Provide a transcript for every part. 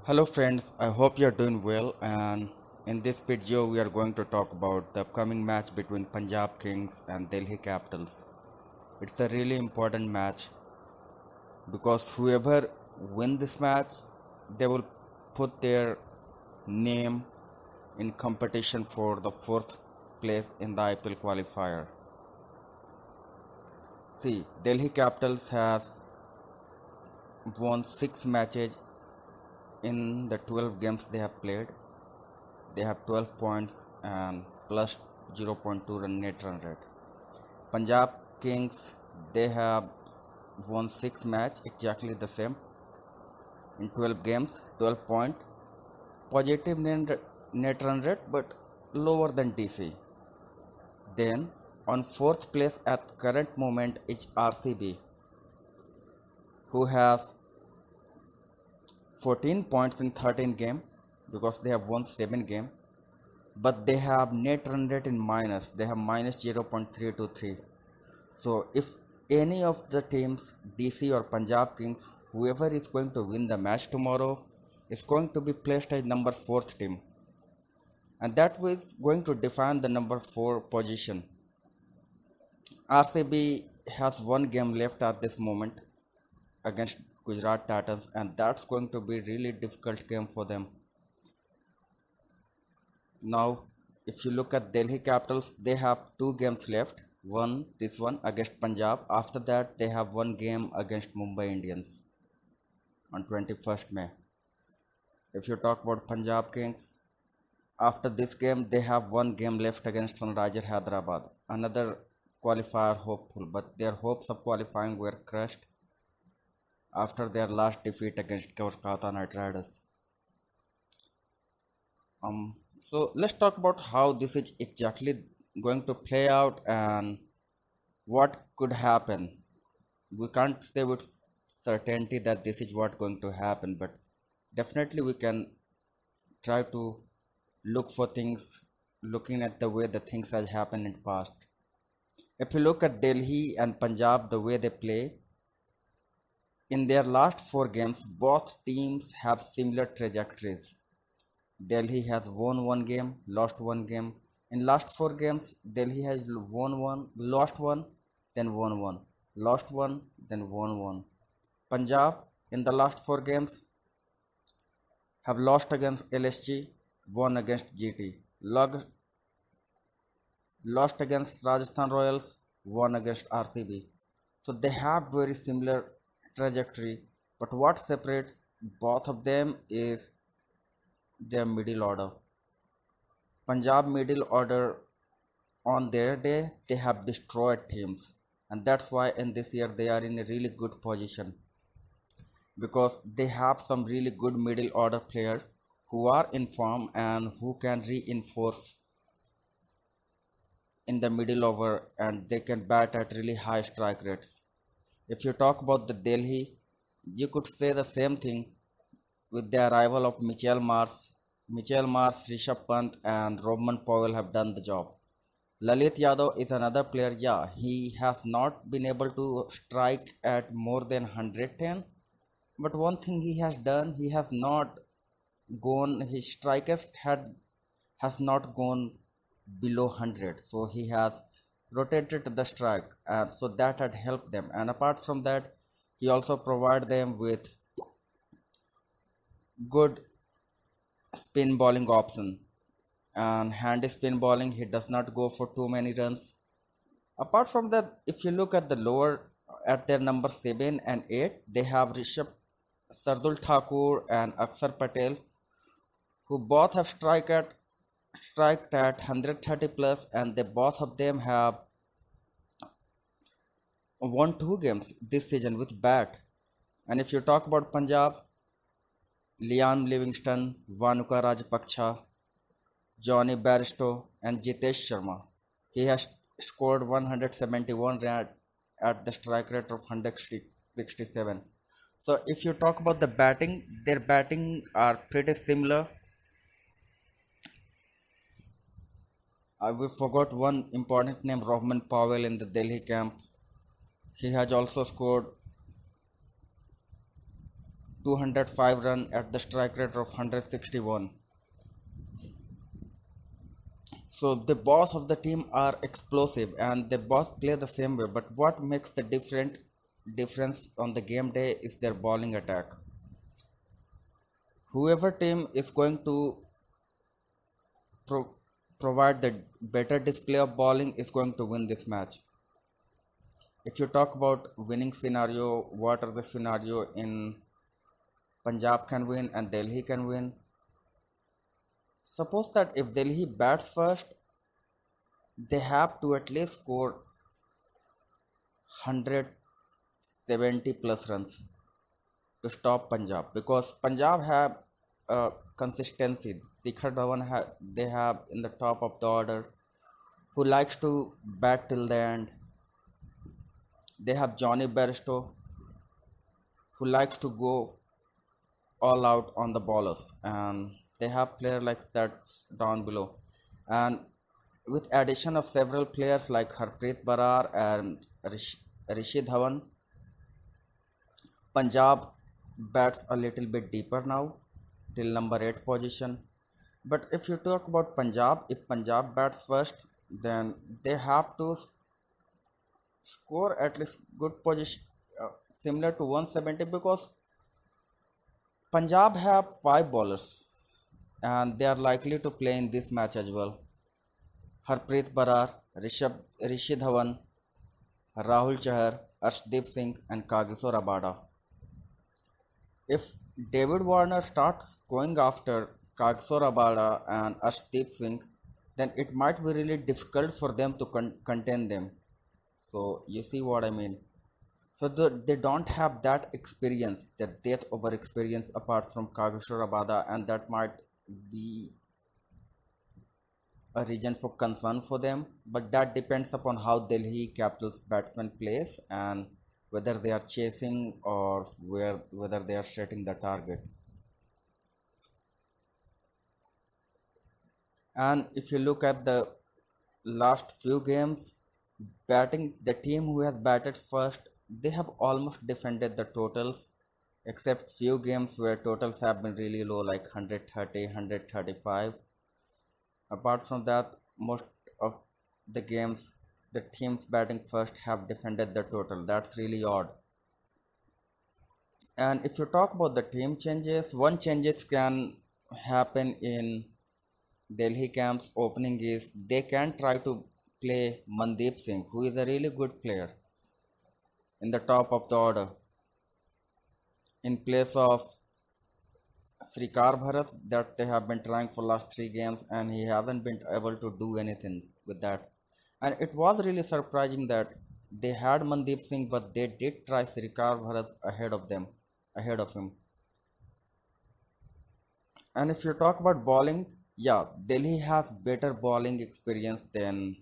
Hello friends, I hope you are doing well, and in this video we are going to talk about the upcoming match between Punjab Kings and Delhi Capitals. It's a really important match because whoever win this match, they will put their name in competition for the fourth place in the IPL qualifier. See, Delhi Capitals has won 6 matches in the 12 games they have played. They have 12 points and plus 0.2 net run rate. Punjab Kings, they have won 6 match, exactly the same in 12 games, 12 point, positive net run rate but lower than DC. Then on 4th place at current moment is RCB, who has 14 points in 13 game because they have won 7 game, but they have net run rate in minus. They have minus 0.323. So if any of the teams, DC or Punjab Kings, whoever is going to win the match tomorrow is going to be placed as number 4th team, and that was going to define the number 4 position. RCB has one game left at this moment against Gujarat Titans, and that's going to be really difficult game for them. Now, if you look at Delhi Capitals, they have 2 games left. This one against Punjab. After that, they have 1 game against Mumbai Indians on 21st May. If you talk about Punjab Kings, after this game, they have 1 game left against Sunrisers Hyderabad. Another qualifier hopeful, but their hopes of qualifying were crushed after their last defeat against Kolkata Knight Riders. So let's talk about how this is exactly going to play out and what could happen. We can't say with certainty that this is what going to happen, but definitely we can try to look for things looking at the way the things has happened in past. If you look at Delhi and Punjab, the way they play, in their last 4 games, both teams have similar trajectories. Delhi has won 1 game, lost 1 game. In last 4 games, Delhi has won 1, lost 1, then won 1, lost 1, then won 1. Punjab in the last 4 games have lost against LSG, won against GT, lost against Rajasthan Royals, won against RCB. So they have very similar trajectory, but what separates both of them is their middle order. Punjab middle order, on their day they have destroyed teams, and that's why in this year they are in a really good position because they have some really good middle order players who are in form and who can reinforce in the middle over, and they can bat at really high strike rates. If you talk about the Delhi, you could say the same thing with the arrival of Mitchell Marsh, Rishabh Pant and Roman Powell have done the job. Lalit Yadav is another player. Yeah, he has not been able to strike at more than 110, but one thing he has done, he has not gone, his strikers has not gone below 100, so he has rotated the strike, and so that had helped them. And apart from that, he also provided them with good spin bowling option, and hand spin bowling, he does not go for too many runs. Apart from that, if you look at the lower, at their number 7 and 8, they have Sardul Thakur and Akshar Patel, who both have striked at 130 plus, and they both of them have won 2 games this season with bat. And if you talk about Punjab, Liam Livingston, Vanuka Rajpaksha, Johnny Barstow and Jitesh Sharma. He has scored 171 at the strike rate of 167. So if you talk about the batting, their batting are pretty similar. We forgot one important name, Roman Powell in the Delhi camp. He has also scored 205 run at the strike rate of 161. So the boss of the team are explosive and the boss play the same way. But what makes the difference on the game day is their bowling attack. Whoever team is going to pro- provide the better display of bowling is going to win this match. If you talk about winning scenario, what are the scenario in Punjab can win and Delhi can win? Suppose that if Delhi bats first, they have to at least score 170 plus runs to stop Punjab because Punjab have consistency. Shikhar Dhawan they have in the top of the order who likes to bat till the end. They have Johnny Bairstow who likes to go all out on the bowlers, and they have players like that down below. And with addition of several players like Harpreet Barar and Rishi Dhawan, Punjab bats a little bit deeper now till number 8 position. But if you talk about Punjab, if Punjab bats first, then they have to score at least good position similar to 170 because Punjab have 5 bowlers and they are likely to play in this match as well. Harpreet Barar, Rishi Dhawan, Rahul Chahar, Arshdeep Singh and Kagiso Rabada. If David Warner starts going after Kagiso Rabada and Arshdeep Singh, then it might be really difficult for them to contain them. So you see what I mean. So they don't have that experience, that death over experience apart from Kagiso Rabada, and that might be a reason for concern for them. But that depends upon how Delhi Capitals batsman plays and whether they are chasing or whether they are setting the target. And if you look at the last few games, the team who has batted first, they have almost defended the totals except few games where totals have been really low like 130, 135. Apart from that, most of the games the teams batting first have defended the total. That's really odd. And if you talk about the team changes, one changes can happen in Delhi Camp's opening is they can try to play Mandeep Singh, who is a really good player, in the top of the order in place of Srikar Bharat that they have been trying for last 3 games and he hasn't been able to do anything with that. And it was really surprising that they had Mandeep Singh but they did try Srikar Bharat ahead of him. And if you talk about bowling, yeah, Delhi has better bowling experience than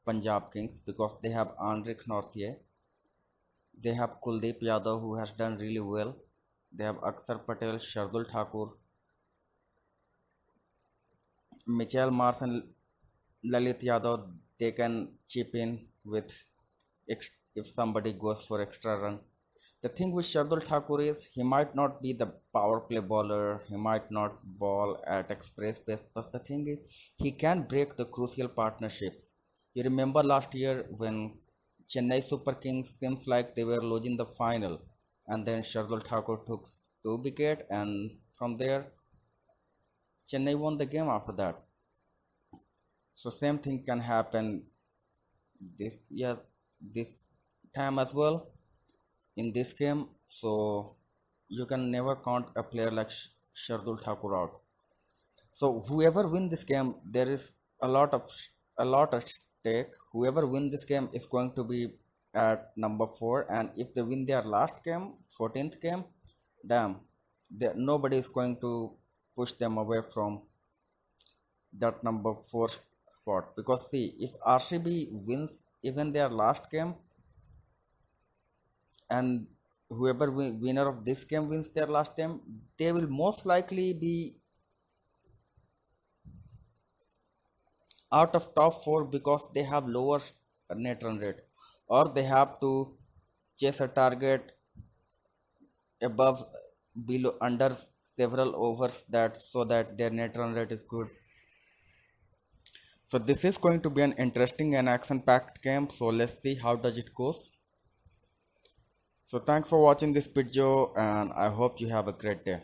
Punjab Kings because they have Andrik Nortje, they have Kuldeep Yadav who has done really well, they have Akshar Patel, Shardul Thakur, Mitchell Mars and Lalit Yadav. They can chip in with if somebody goes for extra run. The thing with Shardul Thakur is he might not be the power play bowler, he might not bowl at express pace, but the thing is he can break the crucial partnerships. You remember last year when Chennai Super Kings seems like they were losing the final and then Shardul Thakur took 2 wickets and from there Chennai won the game after that. So same thing can happen this time as well in this game. So you can never count a player like Shardul Thakur out. So whoever win this game, there is a lot at stake. Whoever win this game is going to be at number 4, and if they win their last game, 14th game, damn, nobody is going to push them away from that number 4 spot. Because see, if RCB wins even their last game and whoever winner of this game wins their last game, they will most likely be out of top 4 because they have lower net run rate or they have to chase a target above, below, under several overs, that so that their net run rate is good. So this is going to be an interesting and action-packed game. So let's see how does it goes. So thanks for watching this video, and I hope you have a great day.